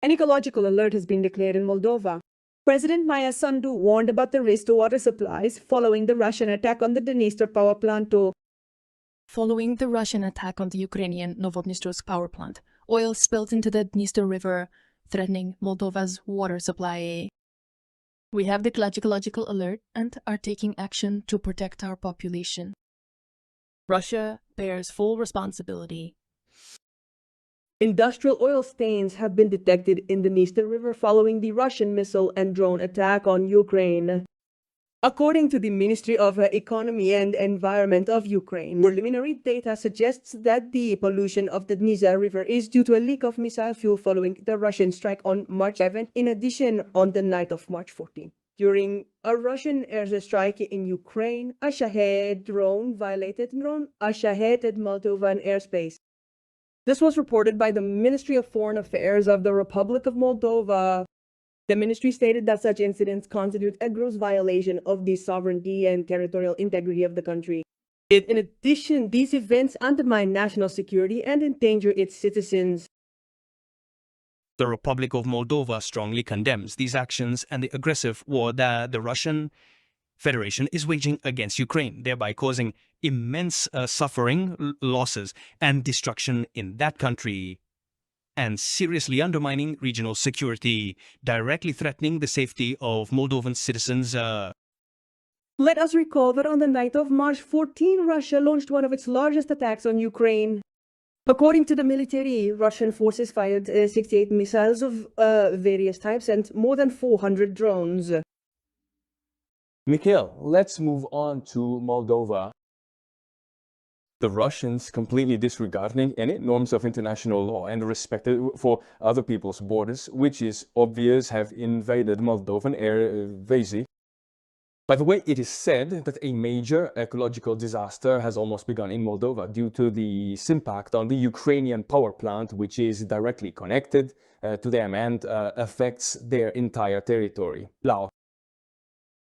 An ecological alert has been declared in Moldova. President Maya Sandu warned about the risk to water supplies following the Russian attack on the Dniester power plant. Following the Russian attack on the Ukrainian Novodnistrovsk power plant, oil spilled into the Dniester River, threatening Moldova's water supply. We have the ecological alert and are taking action to protect our population. Russia bears full responsibility. Industrial oil stains have been detected in the Dniester River following the Russian missile and drone attack on Ukraine. According to the Ministry of Economy and Environment of Ukraine, preliminary data suggests that the pollution of the Dniester River is due to a leak of missile fuel following the Russian strike on March 7. In addition, on the night of March 14, during a Russian airstrike in Ukraine, a Shahed drone violated Moldovan airspace. This was reported by the Ministry of Foreign Affairs of the Republic of Moldova. The ministry stated that such incidents constitute a gross violation of the sovereignty and territorial integrity of the country. In addition, these events undermine national security and endanger its citizens. The Republic of Moldova strongly condemns these actions and the aggressive war that the Russian Federation is waging against Ukraine, thereby causing immense suffering, losses, and destruction in that country, and seriously undermining regional security, directly threatening the safety of Moldovan citizens. Let us recall that on the night of March 14, Russia launched one of its largest attacks on Ukraine. According to the military, Russian forces fired 68 missiles of various types and more than 400 drones. Mikhail, let's move on to Moldova. The Russians, completely disregarding any norms of international law and respect for other people's borders, which is obvious, have invaded Moldovan airspace. By the way, it is said that a major ecological disaster has almost begun in Moldova due to the impact on the Ukrainian power plant, which is directly connected to them and affects their entire territory. Now,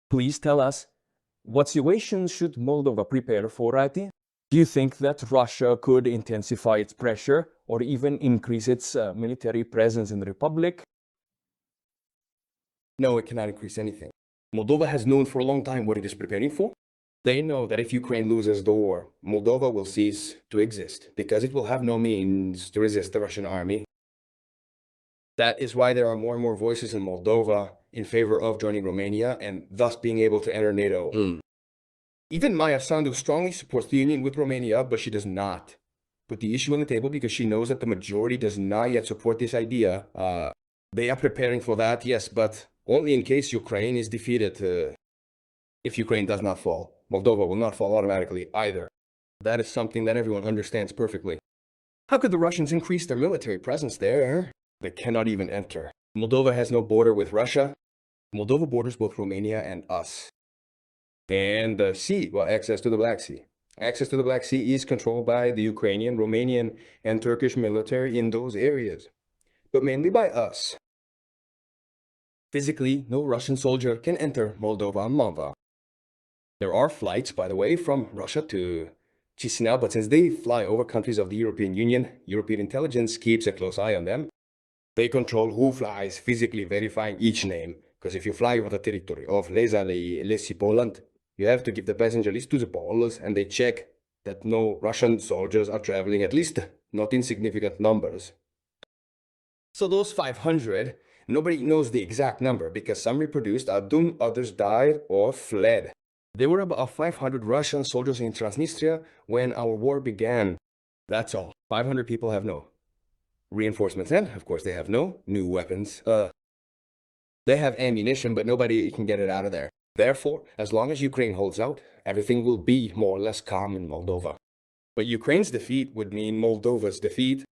please tell us, what situation should Moldova prepare for it? Do you think that Russia could intensify its pressure or even increase its military presence in the Republic? No, it cannot increase anything. Moldova has known for a long time what it is preparing for. They know that if Ukraine loses the war, Moldova will cease to exist because it will have no means to resist the Russian army. That is why there are more and more voices in Moldova in favor of joining Romania and thus being able to enter NATO. Even Maya Sandu strongly supports the union with Romania, but she does not put the issue on the table because she knows that the majority does not yet support this idea. They are preparing for that, yes, but only in case Ukraine is defeated. If Ukraine does not fall, Moldova will not fall automatically either. That is something that everyone understands perfectly. How could the Russians increase their military presence there? They cannot even enter. Moldova has no border with Russia. Moldova borders both Romania and us. And the sea, well, access to the Black Sea. Access to the Black Sea is controlled by the Ukrainian, Romanian, and Turkish military in those areas, but mainly by us. Physically, no Russian soldier can enter Moldova. There are flights, by the way, from Russia to Chisinau, but since they fly over countries of the European Union, European intelligence keeps a close eye on them. They control who flies, physically verifying each name, because if you fly over the territory of Lesi, Poland, you have to give the passenger list to the Poles, and they check that no Russian soldiers are traveling, at least not in significant numbers. So those 500, nobody knows the exact number because some reproduced, others died or fled. There were about 500 Russian soldiers in Transnistria when our war began. That's all. 500 people have no reinforcements, and of course they have no new weapons. They have ammunition, but nobody can get it out of there. Therefore, as long as Ukraine holds out, everything will be more or less calm in Moldova. But Ukraine's defeat would mean Moldova's defeat.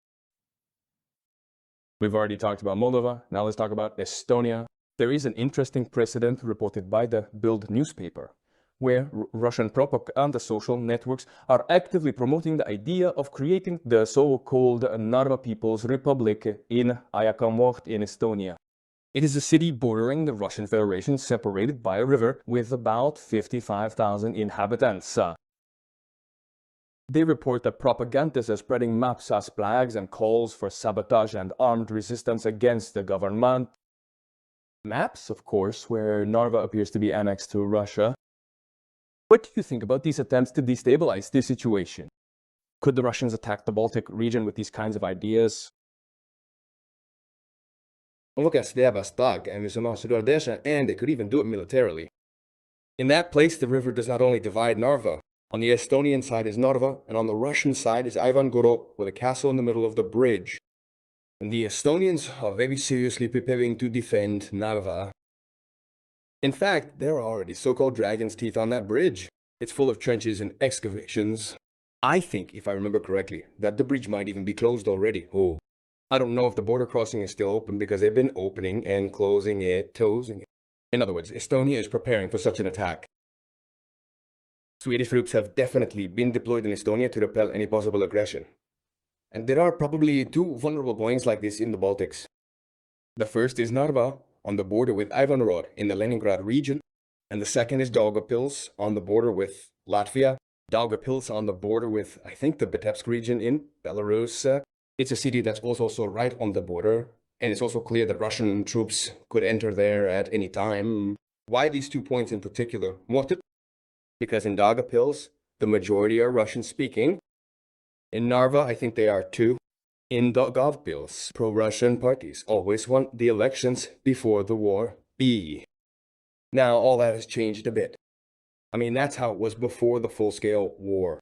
We've already talked about Moldova, now let's talk about Estonia. There is an interesting precedent reported by the Bild newspaper, where Russian propaganda social networks are actively promoting the idea of creating the so-called Narva People's Republic in Ayakamvoht in Estonia. It is a city bordering the Russian Federation, separated by a river with about 55,000 inhabitants. They report that propagandists are spreading maps as flags and calls for sabotage and armed resistance against the government. Maps, of course, where Narva appears to be annexed to Russia. What do you think about these attempts to destabilize this situation? Could the Russians attack the Baltic region with these kinds of ideas? And they could even do it militarily. In that place, the river does not only divide Narva. On the Estonian side is Narva, and on the Russian side is Ivangorod, with a castle in the middle of the bridge. And the Estonians are very seriously preparing to defend Narva. In fact, there are already so-called dragon's teeth on that bridge. It's full of trenches and excavations. I think, if I remember correctly, that the bridge might even be closed already. Oh, I don't know if the border crossing is still open because they've been opening and closing it, closing it. In other words, Estonia is preparing for such an attack. Swedish troops have definitely been deployed in Estonia to repel any possible aggression. And there are probably two vulnerable points like this in the Baltics. The first is Narva, on the border with Ivangorod in the Leningrad region, and the second is Daugavpils, on the border with Latvia. Daugavpils on the border with, I think, the Vitebsk region in Belarus. It's a city that's also right on the border, and it's also clear that Russian troops could enter there at any time. Why these 2 points in particular? Because in Daugavpils, the majority are Russian-speaking. In Narva, I think they are too. In Daugavpils, pro-Russian parties always want the elections before the war be. Now, all that has changed a bit. I mean, that's how it was before the full-scale war.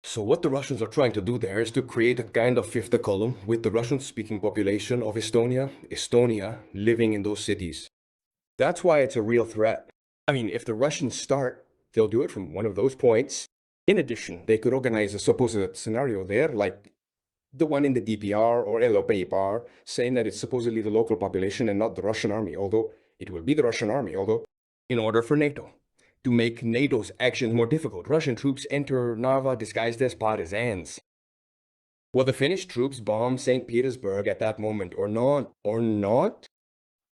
So what the Russians are trying to do there is to create a kind of fifth column with the Russian-speaking population of Estonia living in those cities. That's why it's a real threat. I mean, if the Russians start, they'll do it from one of those points. In addition, they could organize a supposed scenario there, like the one in the DPR or LOPR, saying that it's supposedly the local population and not the Russian army, although it will be the Russian army, in order for NATO. To make NATO's actions more difficult, Russian troops enter Narva disguised as partisans. Will the Finnish troops bomb St. Petersburg at that moment or not?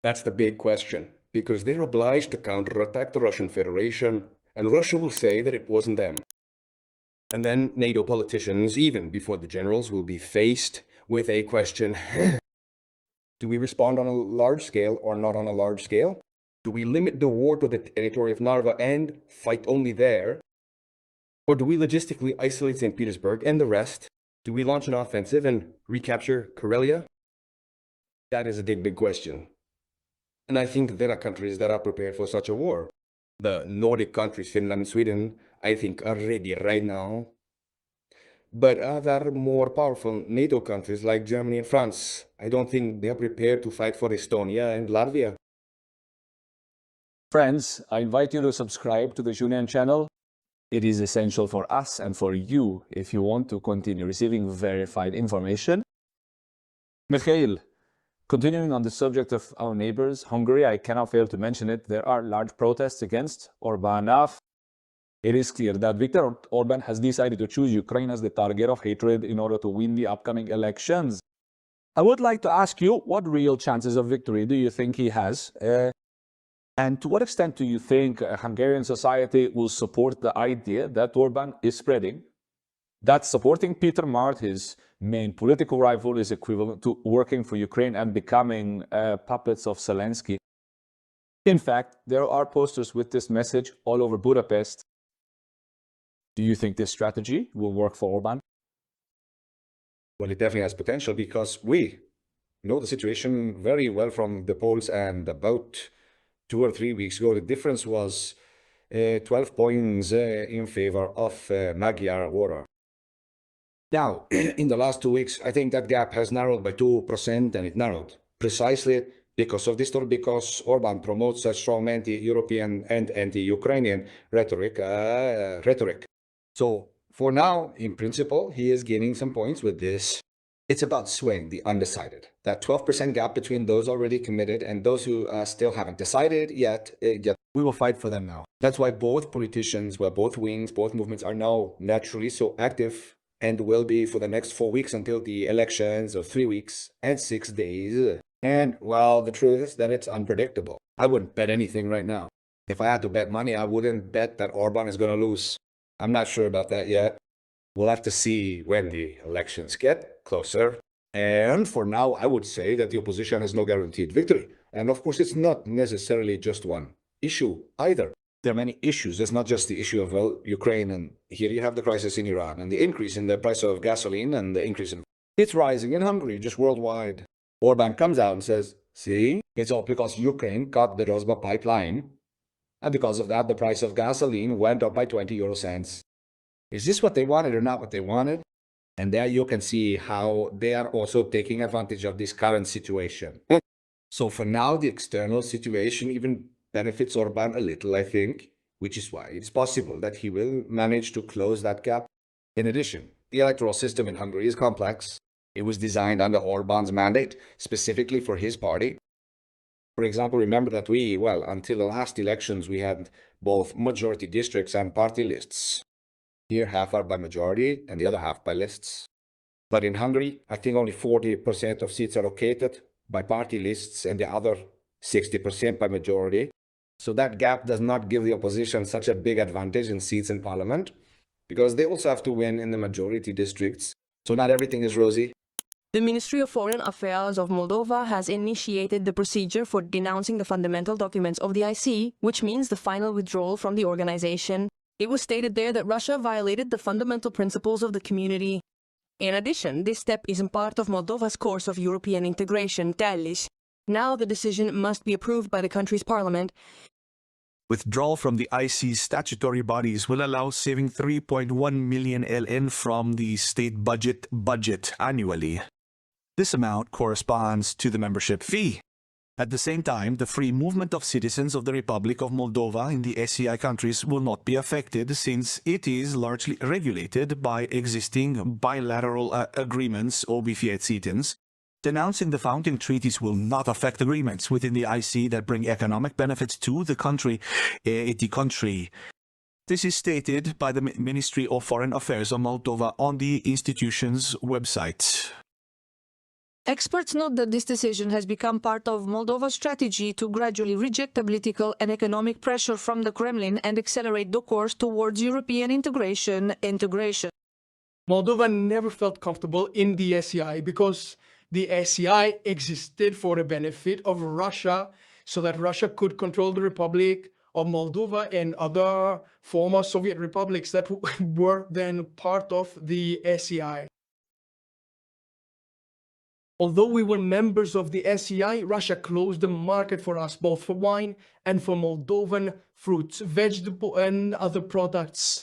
That's the big question, because they're obliged to counterattack the Russian Federation, and Russia will say that it wasn't them. And then NATO politicians, even before the generals, will be faced with a question. Do we respond on a large scale or not on a large scale? Do we limit the war to the territory of Narva and fight only there? Or do we logistically isolate St. Petersburg and the rest? Do we launch an offensive and recapture Karelia? That is a big question. And I think there are countries that are prepared for such a war. The Nordic countries, Finland and Sweden, I think are ready right now. But other more powerful NATO countries like Germany and France, I don't think they are prepared to fight for Estonia and Latvia. Friends, I invite you to subscribe to the Julian channel. It is essential for us and for you if you want to continue receiving verified information. Mikhail, continuing on the subject of our neighbors, Hungary, I cannot fail to mention it. There are large protests against Orbán. It is clear that Viktor Orbán has decided to choose Ukraine as the target of hatred in order to win the upcoming elections. I would like to ask you, what real chances of victory do you think he has? And to what extent do you think Hungarian society will support the idea that Orbán is spreading, that supporting Peter Mart, his main political rival, is equivalent to working for Ukraine and becoming puppets of Zelensky? In fact, there are posters with this message all over Budapest. Do you think this strategy will work for Orbán? Well, it definitely has potential because we know the situation very well from the polls, and about 2 or 3 weeks ago, the difference was 12 points in favor of Magyar voter. Now, in the last 2 weeks, I think that gap has narrowed by 2%, and it narrowed precisely because of this, or because Orbán promotes a strong anti-European and anti-Ukrainian rhetoric. So, for now, in principle, he is gaining some points with this. It's about swaying the undecided. That 12% gap between those already committed and those who still haven't decided yet, we will fight for them now. That's why both politicians, both wings, both movements are now naturally so active and will be for the next 4 weeks until the elections, or 3 weeks and 6 days. And, well, the truth is that it's unpredictable. I wouldn't bet anything right now. If I had to bet money, I wouldn't bet that Orbán is going to lose. I'm not sure about that yet. We'll have to see when the elections get closer. And for now, I would say that the opposition has no guaranteed victory. And of course, it's not necessarily just one issue either. There are many issues. It's not just the issue of, well, Ukraine, and here you have the crisis in Iran, and the increase in the price of gasoline, and the increase in... It's rising in Hungary, just worldwide. Orban comes out and says, see, it's all because Ukraine cut the Rosba pipeline, and because of that, the price of gasoline went up by 20 euro cents. Is this what they wanted or not what they wanted? And there you can see how they are also taking advantage of this current situation. So for now, the external situation even benefits Orban a little, I think, which is why it's possible that he will manage to close that gap. In addition, the electoral system in Hungary is complex. It was designed under Orban's mandate, specifically for his party. For example, remember that until the last elections, we had both majority districts and party lists. Here, half are by majority and the other half by lists. But in Hungary, I think only 40% of seats are located by party lists and the other 60% by majority. So that gap does not give the opposition such a big advantage in seats in parliament, because they also have to win in the majority districts. So not everything is rosy. The Ministry of Foreign Affairs of Moldova has initiated the procedure for denouncing the fundamental documents of the IC, which means the final withdrawal from the organization. It was stated there that Russia violated the fundamental principles of the community. In addition, this step is part of Moldova's course of European integration, TALIS. Now the decision must be approved by the country's parliament. Withdrawal from the IC's statutory bodies will allow saving 3.1 million LN from the state budget annually. This amount corresponds to the membership fee. At the same time, the free movement of citizens of the Republic of Moldova in the SCI countries will not be affected, since it is largely regulated by existing bilateral agreements, obviețitens. Denouncing the founding treaties will not affect agreements within the IC that bring economic benefits to the country. This is stated by the Ministry of Foreign Affairs of Moldova on the institution's website. Experts note that this decision has become part of Moldova's strategy to gradually reject political and economic pressure from the Kremlin and accelerate the course towards European integration. Moldova never felt comfortable in the SCI because the SCI existed for the benefit of Russia, so that Russia could control the Republic of Moldova and other former Soviet republics that were then part of the SCI. Although we were members of the SCI, Russia closed the market for us, both for wine and for Moldovan fruits, vegetables, and other products.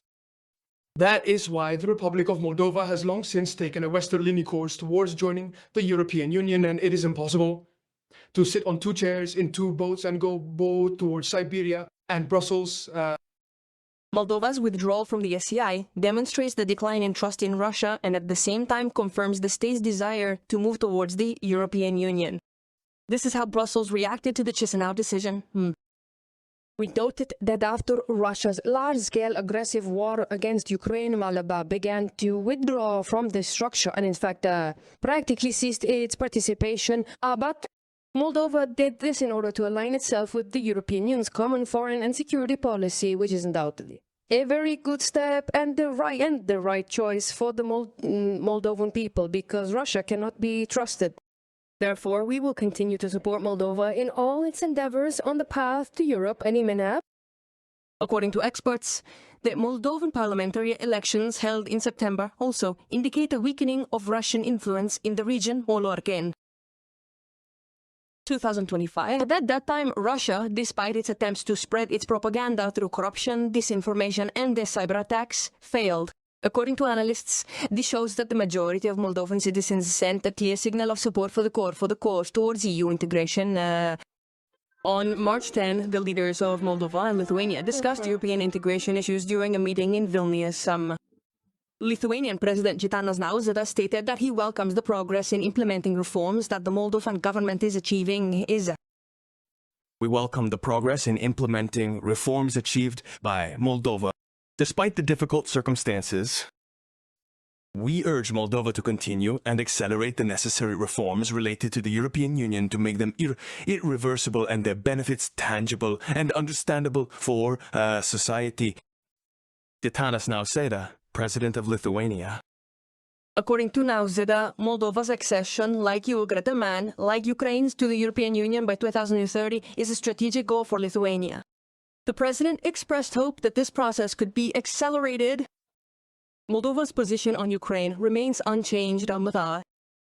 That is why the Republic of Moldova has long since taken a westerly course towards joining the European Union, and it is impossible to sit on two chairs in two boats and go both towards Siberia and Brussels. Moldova's withdrawal from the SCI demonstrates the decline in trust in Russia and at the same time confirms the state's desire to move towards the European Union. This is how Brussels reacted to the Chisinau decision. We noted that after Russia's large-scale aggressive war against Ukraine, Moldova began to withdraw from the structure and in fact practically ceased its participation. But Moldova did this in order to align itself with the European Union's common foreign and security policy, which is undoubtedly a very good step and the right choice for the Moldovan people, because Russia cannot be trusted. Therefore, we will continue to support Moldova in all its endeavors on the path to Europe and IMPONE. According to experts, the Moldovan parliamentary elections held in September also indicate a weakening of Russian influence in the region all again. 2025. At that time, Russia, despite its attempts to spread its propaganda through corruption, disinformation, and cyber attacks, failed. According to analysts, this shows that the majority of Moldovan citizens sent a clear signal of support for the course towards EU integration. On March 10, the leaders of Moldova and Lithuania discussed European integration issues during a meeting in Vilnius. Lithuanian President Gitanas Nausėda stated that he welcomes the progress in implementing reforms that the Moldovan government is achieving. We welcome the progress in implementing reforms achieved by Moldova. Despite the difficult circumstances, we urge Moldova to continue and accelerate the necessary reforms related to the European Union to make them irreversible and their benefits tangible and understandable for society. Gitanas Nausėda President of Lithuania. According to Nauseda, Moldova's accession, like Ukraine's, to the European Union by 2030 is a strategic goal for Lithuania. The president expressed hope that this process could be accelerated. Moldova's position on Ukraine remains unchanged.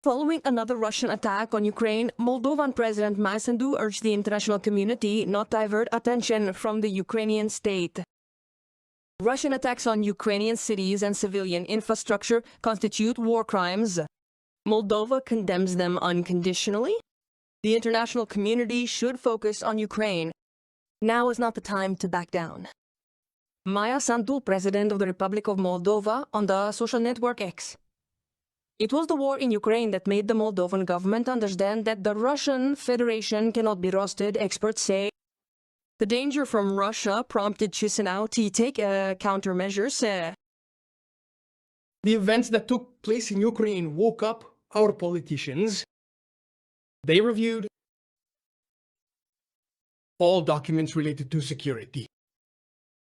Following another Russian attack on Ukraine, Moldovan President Sandu urged the international community not divert attention from the Ukrainian state. Russian attacks on Ukrainian cities and civilian infrastructure constitute war crimes. Moldova condemns them unconditionally. The international community should focus on Ukraine. Now is not the time to back down. Maya Sandu, President of the Republic of Moldova, on the social network X. It was the war in Ukraine that made the Moldovan government understand that the Russian Federation cannot be trusted, experts say. The danger from Russia prompted Chisinau to take countermeasures. The events that took place in Ukraine woke up our politicians. They reviewed all documents related to security.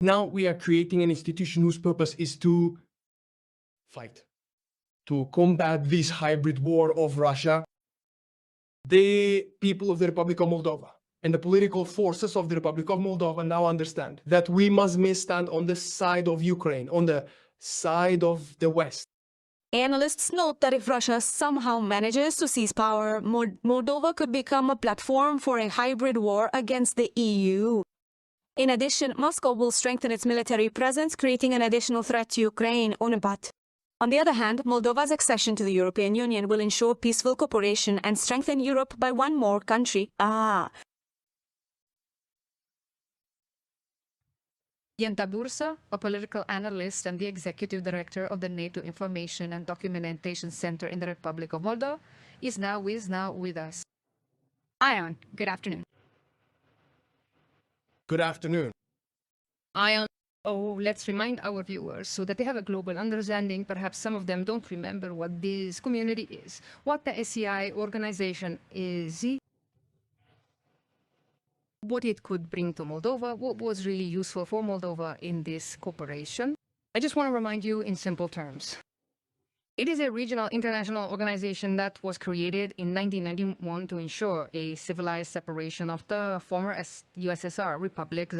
Now we are creating an institution whose purpose is to fight, to combat this hybrid war of Russia. The people of the Republic of Moldova and the political forces of the Republic of Moldova now understand that we must stand on the side of Ukraine, on the side of the West. Analysts note that if Russia somehow manages to seize power, Moldova could become a platform for a hybrid war against the EU. In addition, Moscow will strengthen its military presence, creating an additional threat to Ukraine. On the other hand, Moldova's accession to the European Union will ensure peaceful cooperation and strengthen Europe by one more country. Jenta Bursa, a political analyst and the executive director of the NATO Information and Documentation Center in the Republic of Moldova, is now with us. Ion, good afternoon. Good afternoon. Ion, let's remind our viewers so that they have a global understanding. Perhaps some of them don't remember what this community is, what the SCI organization is, what it could bring to Moldova, what was really useful for Moldova in this cooperation. I just want to remind you in simple terms. It is a regional international organization that was created in 1991 to ensure a civilized separation of the former USSR republics.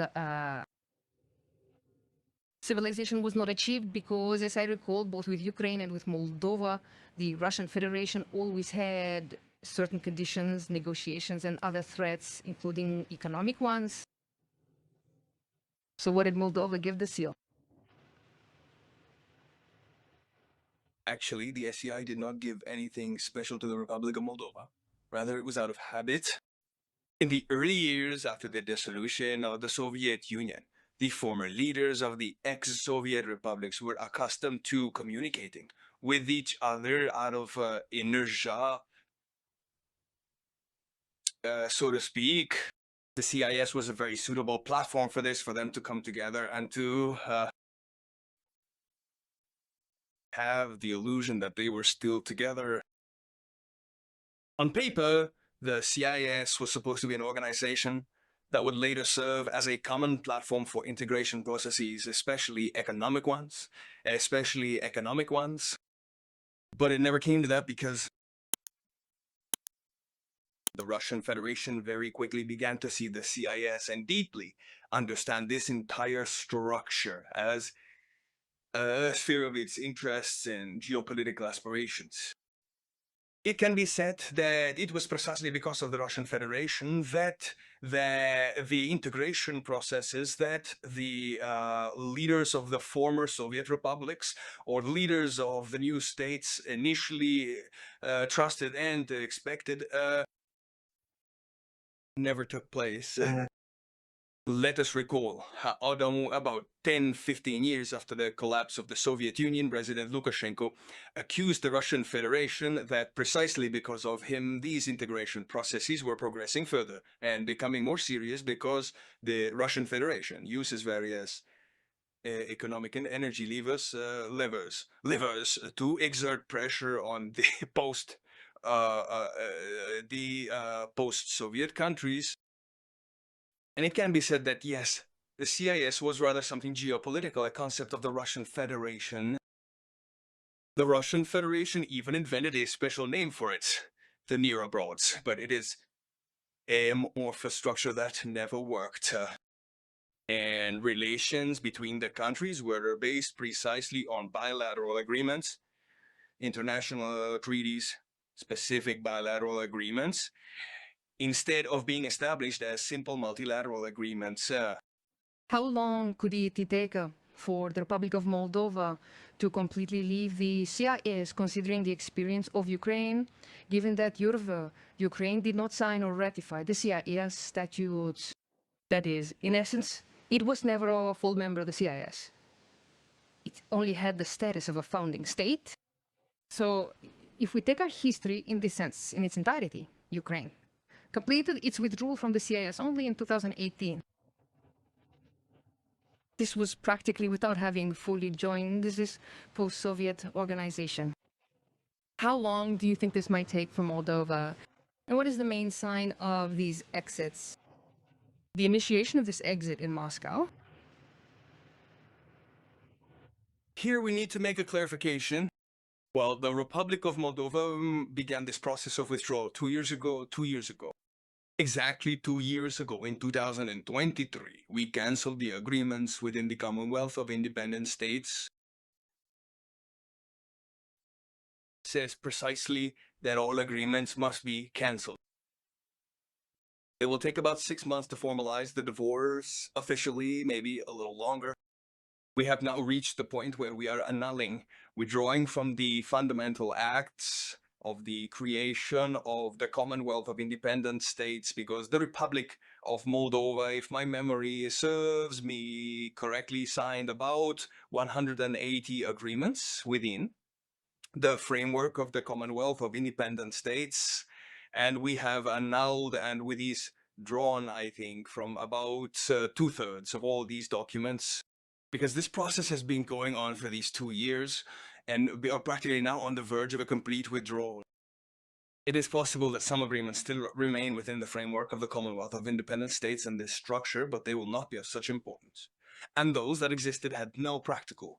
Civilization was not achieved because, as I recall, both with Ukraine and with Moldova, the Russian Federation always had certain conditions, negotiations, and other threats, including economic ones. So what did Moldova give the seal? Actually, the SCI did not give anything special to the Republic of Moldova. Rather, it was out of habit. In the early years after the dissolution of the Soviet Union, the former leaders of the ex-Soviet republics were accustomed to communicating with each other out of inertia, so to speak. The CIS was a very suitable platform for this, for them to come together and to have the illusion that they were still together. On paper, the CIS was supposed to be an organization that would later serve as a common platform for integration processes, especially economic ones. But it never came to that because the Russian Federation very quickly began to see the CIS and deeply understand this entire structure as a sphere of its interests and geopolitical aspirations. It can be said that it was precisely because of the Russian Federation that the integration processes that the leaders of the former Soviet republics or leaders of the new states initially trusted and expected never took place. Let us recall how about 10-15 years after the collapse of the Soviet Union, President Lukashenko accused the Russian Federation that precisely because of him, these integration processes were progressing further and becoming more serious because the Russian Federation uses various economic and energy levers to exert pressure on the post-Soviet countries. And it can be said that, yes, the CIS was rather something geopolitical, a concept of the Russian Federation The Russian Federation even invented a special name for it, the Near Abroads, but it is a amorphous structure that never worked. And relations between the countries were based precisely on bilateral agreements, international treaties, specific bilateral agreements, instead of being established as simple multilateral agreements. How long could it take for the Republic of Moldova to completely leave the CIS, considering the experience of Ukraine, given that Ukraine did not sign or ratify the CIS statutes? That is, in essence, it was never a full member of the CIS. It only had the status of a founding state. So, if we take our history in this sense, in its entirety, Ukraine completed its withdrawal from the CIS only in 2018. This was practically without having fully joined this post-Soviet organization. How long do you think this might take for Moldova? And what is the main sign of these exits? The initiation of this exit in Moscow? Here we need to make a clarification. Well, the Republic of Moldova began this process of withdrawal 2 years ago. Exactly 2 years ago, in 2023, we cancelled the agreements within the Commonwealth of Independent States. It says precisely that all agreements must be cancelled. It will take about 6 months to formalize the divorce officially, maybe a little longer. We have now reached the point where we are annulling, withdrawing from the fundamental acts of the creation of the Commonwealth of Independent States, because the Republic of Moldova, if my memory serves me correctly, signed about 180 agreements within the framework of the Commonwealth of Independent States, and we have annulled and with these drawn, I think, from about 2/3 of all these documents, because this process has been going on for these 2 years, and we are practically now on the verge of a complete withdrawal. It is possible that some agreements still remain within the framework of the Commonwealth of Independent States and this structure, but they will not be of such importance. And those that existed had no practical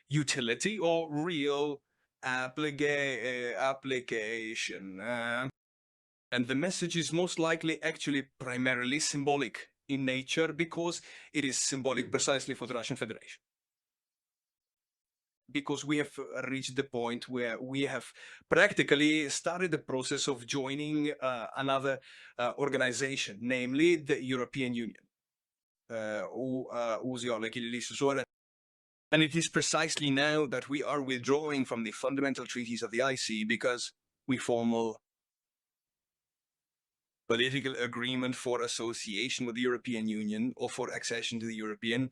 utility or real application. And the message is most likely actually primarily symbolic in nature, because it is symbolic precisely for the Russian Federation. Because we have reached the point where we have practically started the process of joining another organization, namely the European Union. And it is precisely now that we are withdrawing from the fundamental treaties of the IC, because we formal political agreement for association with the European Union, or for accession to the European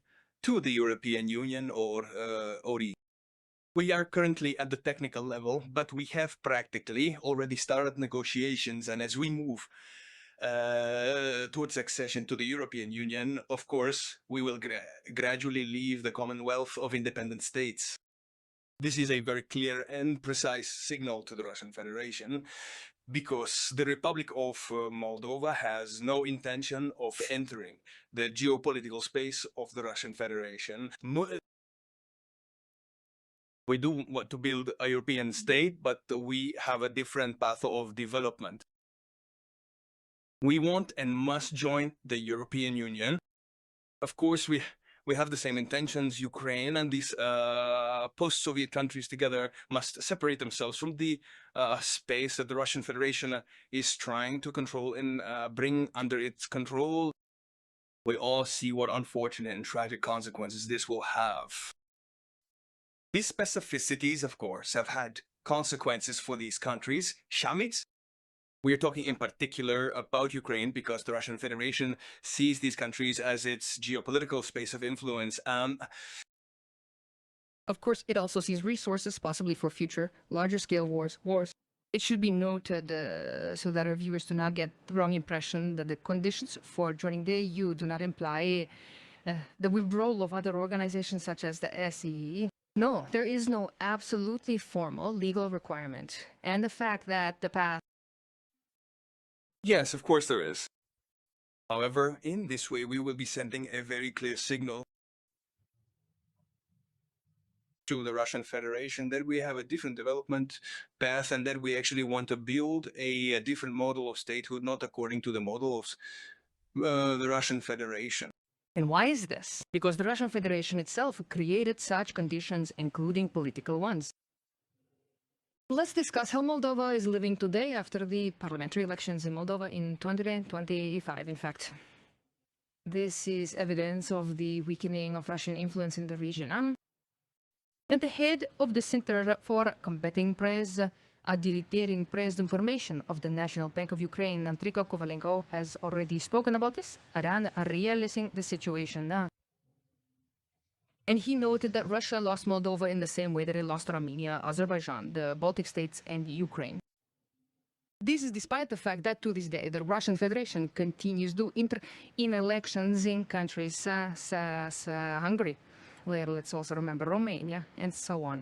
Union, or OD. We are currently at the technical level, but we have practically already started negotiations, and as we move towards accession to the European Union, of course, we will gradually leave the Commonwealth of Independent States. This is a very clear and precise signal to the Russian Federation, because the Republic of Moldova has no intention of entering the geopolitical space of the Russian Federation. We do want to build a European state, but we have a different path of development. We want and must join the European Union. Of course, we have the same intentions. Ukraine and these post-Soviet countries together must separate themselves from the space that the Russian Federation is trying to control and bring under its control. We all see what unfortunate and tragic consequences this will have. These specificities, of course, have had consequences for these countries. Shamit, we are talking in particular about Ukraine, because the Russian Federation sees these countries as its geopolitical space of influence. Of course, it also sees resources, possibly for future larger-scale wars. It should be noted, so that our viewers do not get the wrong impression, that the conditions for joining the EU do not imply the withdrawal of other organizations such as the SE. No, there is no absolutely formal legal requirement. And the fact that the path... Yes, of course there is. However, in this way, we will be sending a very clear signal to the Russian Federation, that we have a different development path and that we actually want to build a different model of statehood, not according to the model of the Russian Federation. And why is this? Because the Russian Federation itself created such conditions, including political ones. Let's discuss how Moldova is living today after the parliamentary elections in Moldova in 2025, in fact. This is evidence of the weakening of Russian influence in the region. And the head of the Center for Combating Press, Delegating Press Information of the National Bank of Ukraine, Andriko Kovalenko, has already spoken about this, realizing the situation. And he noted that Russia lost Moldova in the same way that it lost Armenia, Azerbaijan, the Baltic states, and Ukraine. This is despite the fact that to this day, the Russian Federation continues to enter in elections in countries such as Hungary, where let's also remember Romania, and so on.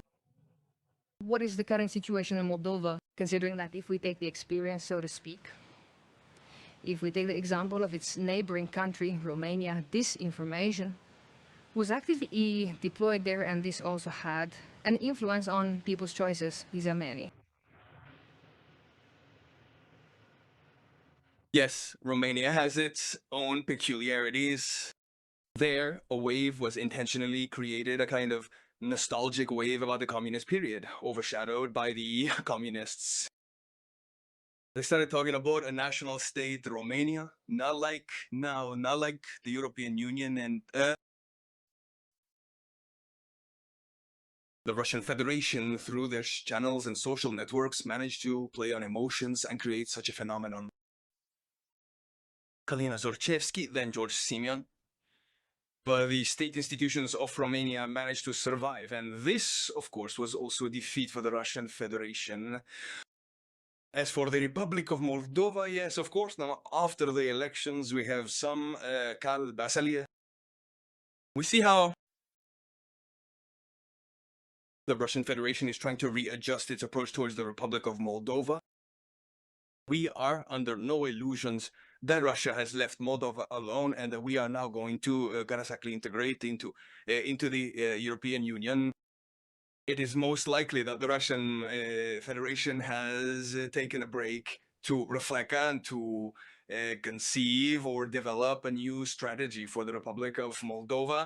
What is the current situation in Moldova, considering that if we take the experience, so to speak, if we take the example of its neighboring country, Romania, this information was actively deployed there, and this also had an influence on people's choices. These are many. Yes, Romania has its own peculiarities. There, a wave was intentionally created, a kind of nostalgic wave about the communist period, overshadowed by the communists. They started talking about a national state, Romania, not like now, not like the European Union, and the Russian Federation, through their channels and social networks, managed to play on emotions and create such a phenomenon. Kalina Zorchevsky, then George Simeon. But the state institutions of Romania managed to survive, and this, of course, was also a defeat for the Russian Federation. As for the Republic of Moldova, yes, of course, now after the elections we have some Karl Basalia. We see how the Russian Federation is trying to readjust its approach towards the Republic of Moldova. We are under no illusions that Russia has left Moldova alone and that we are now going to exactly integrate into the European Union. It is most likely that the Russian Federation has taken a break to reflect and to conceive or develop a new strategy for the Republic of Moldova.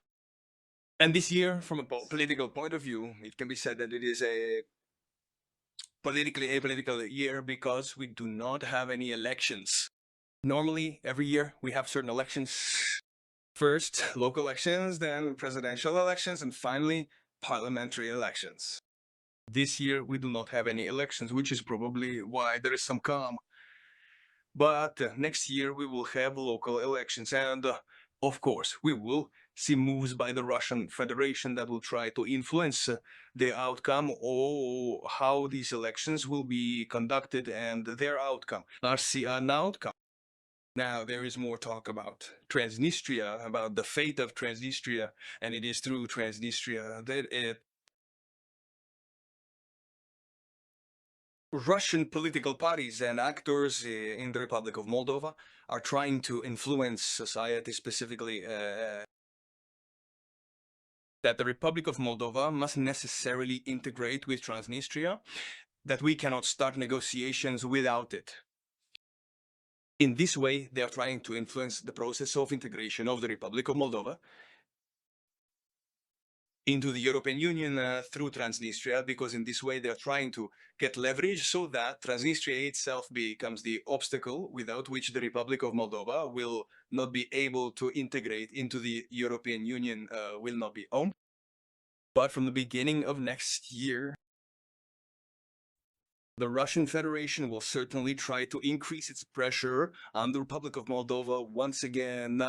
And this year, from a political point of view, it can be said that it is a politically apolitical year because we do not have any elections. Normally, every year, we have certain elections. First, local elections, then presidential elections, and finally, parliamentary elections. This year, we do not have any elections, which is probably why there is some calm. But next year, we will have local elections, and of course, we will see moves by the Russian Federation that will try to influence the outcome or how these elections will be conducted and their outcome. An outcome. Now, there is more talk about Transnistria, about the fate of Transnistria, and it is through Transnistria that Russian political parties and actors in the Republic of Moldova are trying to influence society, specifically that the Republic of Moldova must necessarily integrate with Transnistria, that we cannot start negotiations without it. In this way, they are trying to influence the process of integration of the Republic of Moldova into the European Union through Transnistria, because in this way they are trying to get leverage so that Transnistria itself becomes the obstacle without which the Republic of Moldova will not be able to integrate into the European Union, will not be owned. But from the beginning of next year, the Russian Federation will certainly try to increase its pressure on the Republic of Moldova once again